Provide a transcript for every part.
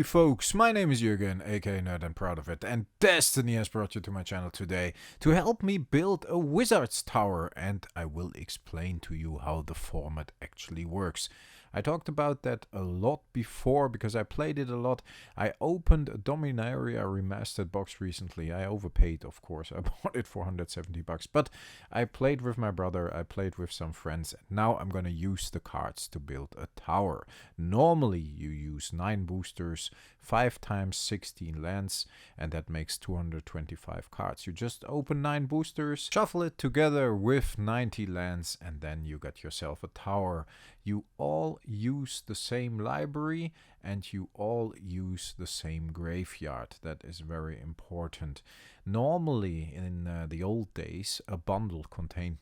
folks, my name is Jürgen, aka Nerd and Proud of It, and Destiny has brought you to my channel today to help me build a wizard's tower, and I will explain to you how the format actually works. I talked about that a lot before because I played it a lot. I opened a Dominaria remastered box recently. I overpaid, of course. I bought it for 170 bucks, but I played with my brother, I played with some friends. Now I'm gonna use the cards to build a tower. Normally you use 9 boosters, 5 times 16 lands, and that makes 225 cards. You just open 9 boosters, shuffle it together with 90 lands, and then you got yourself a tower. You all use the same library and you all use the same graveyard. That is very important. Normally, in the old days, a bundle contained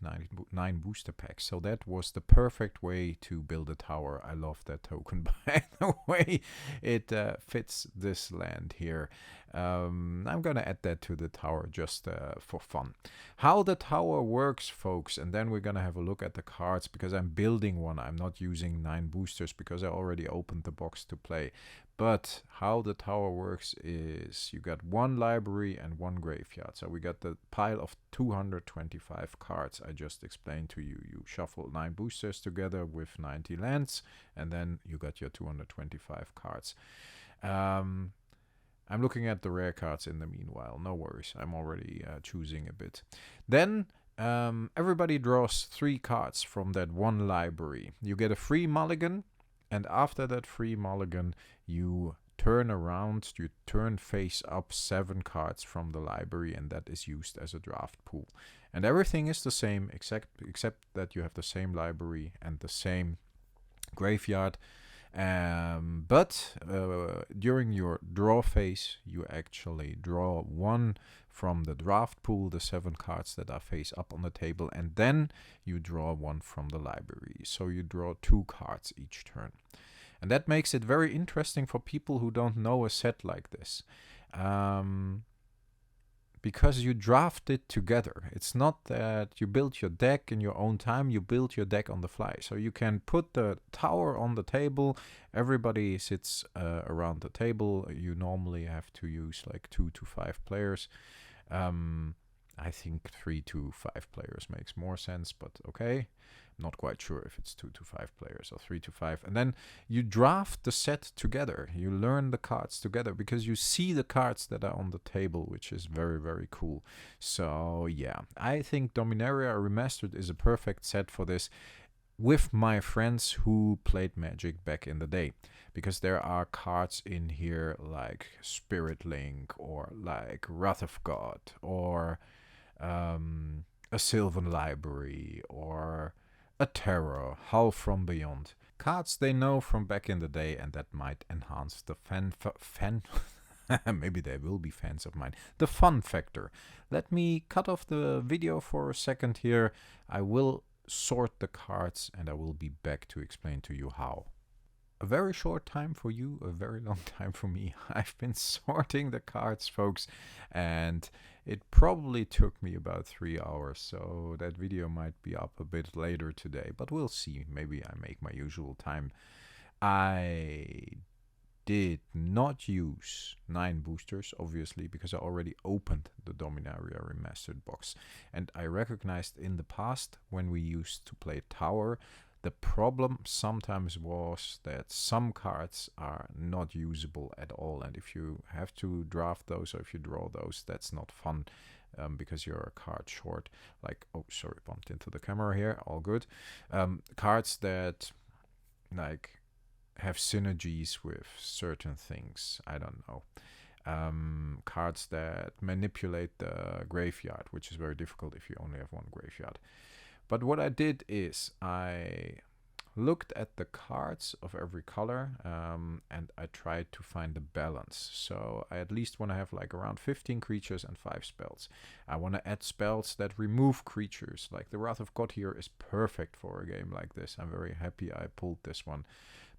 9 booster packs, so that was the perfect way to build a tower. I love that token, by the way. It fits this land here. I'm gonna add that to the tower just for fun. How the tower works, folks, and then we're gonna have a look at the cards because I'm building one. I'm not using 9 boosters because I already opened the box to play. But how the tower works is you got 1 library and 1 graveyard. So we got the pile of 225 cards I just explained to you. You shuffle 9 boosters together with 90 lands, and then you got your 225 cards. I'm looking at the rare cards in the meanwhile. No worries, I'm already choosing a bit. Then everybody draws 3 cards from that 1 library. You get a free mulligan, and after that free mulligan, you turn around, you turn face up 7 cards from the library, and that is used as a draft pool. And everything is the same except that you have the same library and the same graveyard. But during your draw phase, you actually draw 1 from the draft pool, the 7 cards that are face up on the table, and then you draw 1 from the library. So you draw 2 cards each turn. And that makes it very interesting for people who don't know a set like this. Because you draft it together. It's not that you build your deck in your own time, you build your deck on the fly. So you can put the tower on the table, everybody sits around the table. You normally have to use like 2 to 5 players. I think 3 to 5 players makes more sense, but okay. I'm not quite sure if it's 2 to 5 players or 3 to 5. And then you draft the set together. You learn the cards together because you see the cards that are on the table, which is very, very cool. So yeah, I think Dominaria Remastered is a perfect set for this with my friends who played Magic back in the day. Because there are cards in here like Spirit Link or like Wrath of God or a Sylvan Library or a Terror, Howl from Beyond. Cards they know from back in the day, and that might enhance the fan maybe they will be fans of mine. The fun factor. Let me cut off the video for a second here. I will sort the cards and I will be back to explain to you how. A very short time for you, a very long time for me. I've been sorting the cards, folks, and it probably took me about 3 hours, so that video might be up a bit later today, but we'll see. Maybe I make my usual time. I did not use 9 boosters, obviously, because I already opened the Dominaria Remastered box, and I recognized in the past when we used to play Tower, the problem sometimes was that some cards are not usable at all, and if you have to draft those or if you draw those, that's not fun because you're a card short. Like, oh, sorry, bumped into the camera here, all good. Cards that like have synergies with certain things, I don't know. Cards that manipulate the graveyard, which is very difficult if you only have 1 graveyard. But what I did is I looked at the cards of every color and I tried to find a balance. So I at least want to have like around 15 creatures and 5 spells. I want to add spells that remove creatures. Like the Wrath of God here is perfect for a game like this. I'm very happy I pulled this one.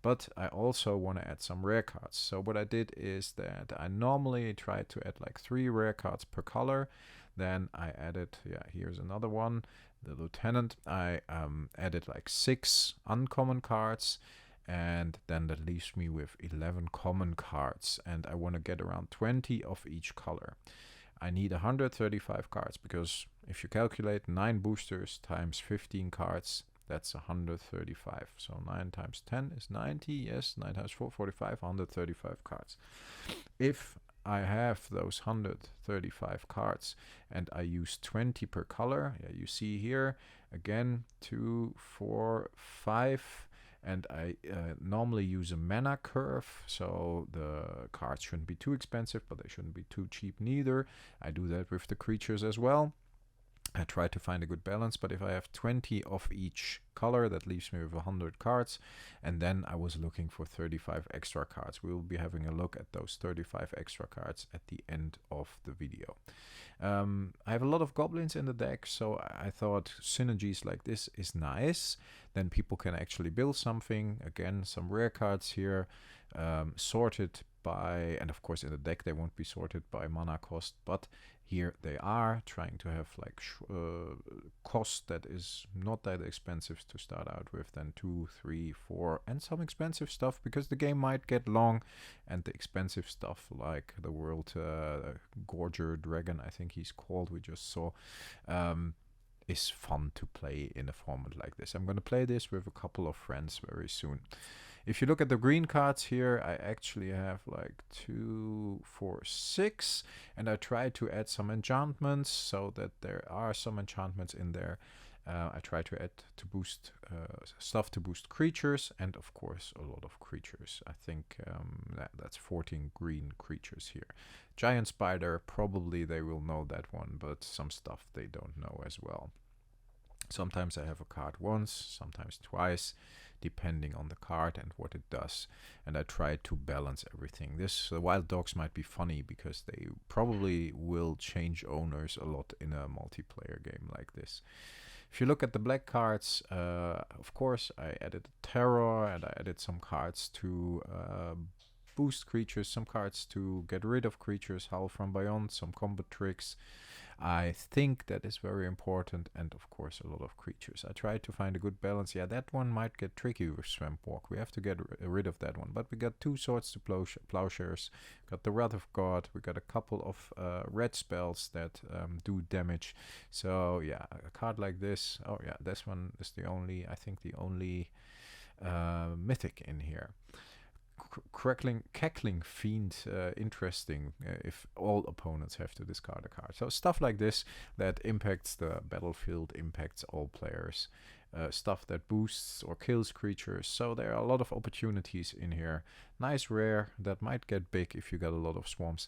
But I also want to add some rare cards. So what I did is that I normally try to add like 3 rare cards per color. Then I added, yeah, here's another one, the Lieutenant. I added like 6 uncommon cards and then that leaves me with 11 common cards, and I want to get around 20 of each color. I need 135 cards, because if you calculate 9 boosters times 15 cards, that's 135. So 9 times 10 is 90. Yes, 9 times 4, 45, 135 cards. If I have those 135 cards and I use 20 per color, yeah, you see here again 2, 4, 5, and I normally use a mana curve, so the cards shouldn't be too expensive, but they shouldn't be too cheap neither. I do that with the creatures as well. I try to find a good balance, but if I have 20 of each color, that leaves me with 100 cards, and then I was looking for 35 extra cards. We will be having a look at those 35 extra cards at the end of the video. I have a lot of goblins in the deck, so I thought synergies like this is nice. Then people can actually build something. Again, some rare cards here, sorted by, and of course in the deck they won't be sorted by mana cost, but here they are, trying to have like cost that is not that expensive to start out with, then 2, 3, 4, and some expensive stuff, because the game might get long, and the expensive stuff like the World Gorger Dragon, I think he's called, we just saw, is fun to play in a format like this. I'm going to play this with a couple of friends very soon. If you look at the green cards here, I actually have like 2, 4, 6, and I try to add some enchantments so that there are some enchantments in there. I try to add to boost stuff to boost creatures, and of course a lot of creatures. I think that's 14 green creatures here. Giant spider, probably they will know that one, but some stuff they don't know as well. Sometimes I have a card once, sometimes twice, depending on the card and what it does, and I try to balance everything. This wild dogs might be funny because they probably will change owners a lot in a multiplayer game like this. If you look at the black cards, of course I added terror, and I added some cards to boost creatures, some cards to get rid of creatures, Howl from Beyond, some combat tricks. I think that is very important, and of course a lot of creatures. I try to find a good balance. Yeah, that one might get tricky with Swamp Walk. We have to get rid of that one. But we got 2 swords to plowshares, got the Wrath of God, we got a couple of red spells that do damage. So yeah, a card like this, oh yeah, this one is the only, I think the only mythic in here. Cackling Fiend, interesting if all opponents have to discard a card. So stuff like this that impacts the battlefield, impacts all players. Stuff that boosts or kills creatures. So there are a lot of opportunities in here. Nice rare that might get big if you got a lot of swamps.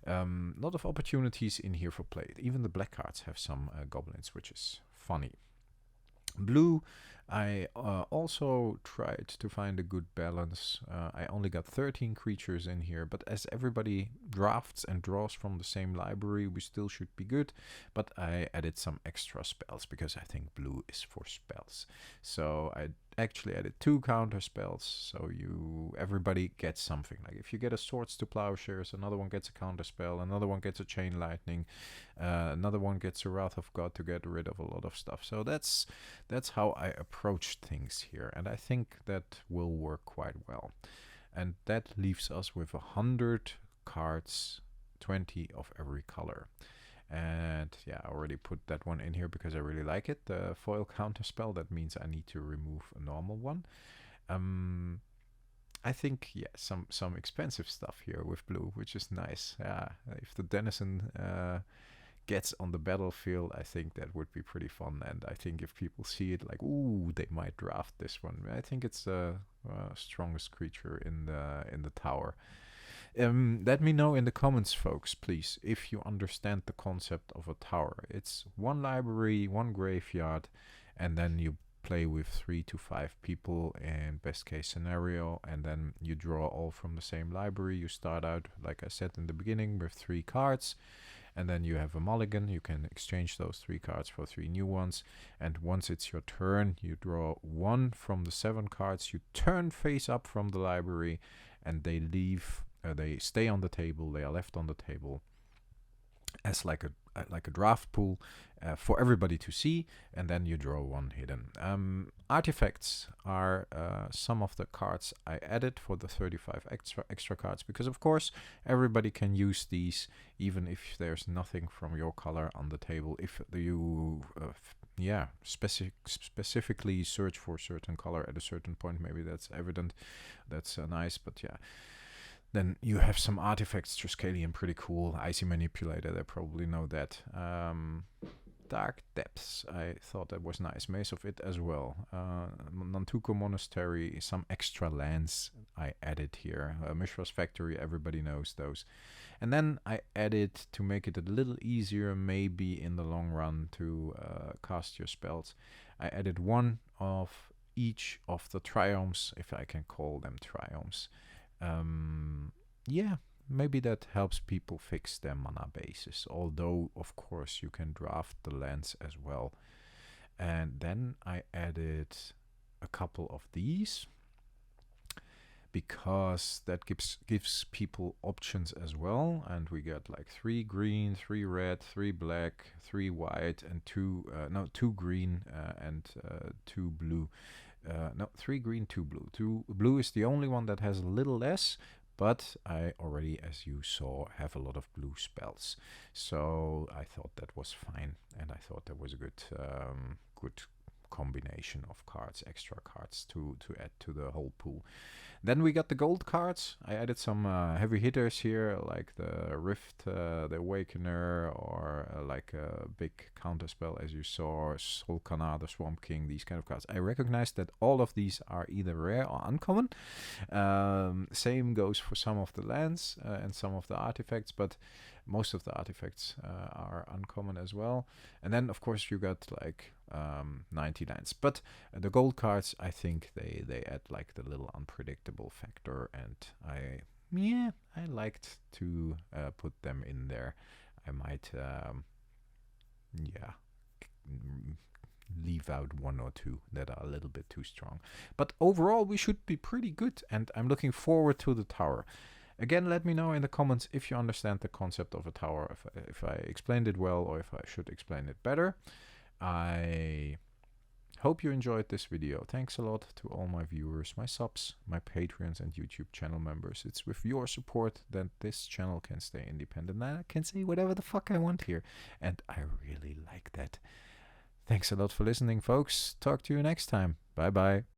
A lot of opportunities in here for play. Even the black cards have some goblins, which is funny. Blue, I also tried to find a good balance. I only got 13 creatures in here, but as everybody drafts and draws from the same library, we still should be good. But I added some extra spells because I think blue is for spells. So I actually added 2 counter spells, so everybody gets something. Like if you get a Swords to Plowshares, another one gets a counter spell, another one gets a Chain Lightning, another one gets a Wrath of God to get rid of a lot of stuff. So that's how I approached things here, and I think that will work quite well. And that leaves us with 100 cards, 20 of every color. And yeah, I already put that one in here because I really like it. The foil counter spell, that means I need to remove a normal one. I think, yeah, some expensive stuff here with blue, which is nice. Yeah, if the Denizen gets on the battlefield, I think that would be pretty fun. And I think if people see it, like, ooh, they might draft this one. I think it's the strongest creature in the tower. Let me know in the comments, folks, please, if you understand the concept of a tower. It's 1 library, 1 graveyard, and then you play with 3 to 5 people in best case scenario, and then you draw all from the same library. You start out, like I said in the beginning, with 3 cards, and then you have a mulligan. You can exchange those 3 cards for 3 new ones, and once it's your turn, you draw 1 from the 7 cards. You turn face up from the library, and they leave. They stay on the table. They are left on the table as like like a draft pool for everybody to see, and then you draw one hidden. Artifacts are some of the cards I added for the 35 extra cards, because of course everybody can use these even if there's nothing from your color on the table. If you specifically search for a certain color at a certain point, maybe that's evident, that's nice, but yeah. Then you have some artifacts, Triskelion, pretty cool. Icy Manipulator, they probably know that. Dark Depths, I thought that was nice. Maze of It as well. Nantuko Monastery, some extra lands I added here. Mishra's Factory, everybody knows those. And then I added, to make it a little easier maybe in the long run to cast your spells, I added one of each of the triomes, if I can call them triomes. Yeah, maybe that helps people fix their mana bases, although of course you can draft the lands as well. And then I added a couple of these because that gives people options as well, and we get like 3 green, 3 red, 3 black, 3 white, and 2 green and 2 blue. 3 green, 2 blue. 2 blue is the only one that has a little less, but I already, as you saw, have a lot of blue spells. So I thought that was fine, and I thought that was a good combination of cards, extra cards to add to the whole pool. Then we got the gold cards. I added some heavy hitters here, like the Rift, the Awakener, or like a big counter spell, as you saw, Solkana, the Swamp King, these kind of cards. I recognize that all of these are either rare or uncommon. Same goes for some of the lands and some of the artifacts, but most of the artifacts are uncommon as well. And then, of course, you got like 99s. But the gold cards, I think they add like the little unpredictable factor, and I liked to put them in there. I might leave out 1 or 2 that are a little bit too strong. But overall, we should be pretty good, and I'm looking forward to the tower. Again, let me know in the comments if you understand the concept of a tower, if I explained it well, or if I should explain it better. I hope you enjoyed this video. Thanks a lot to all my viewers, my subs, my Patreons, and YouTube channel members. It's with your support that this channel can stay independent, and I can say whatever the fuck I want here, and I really like that. Thanks a lot for listening, folks. Talk to you next time. Bye bye.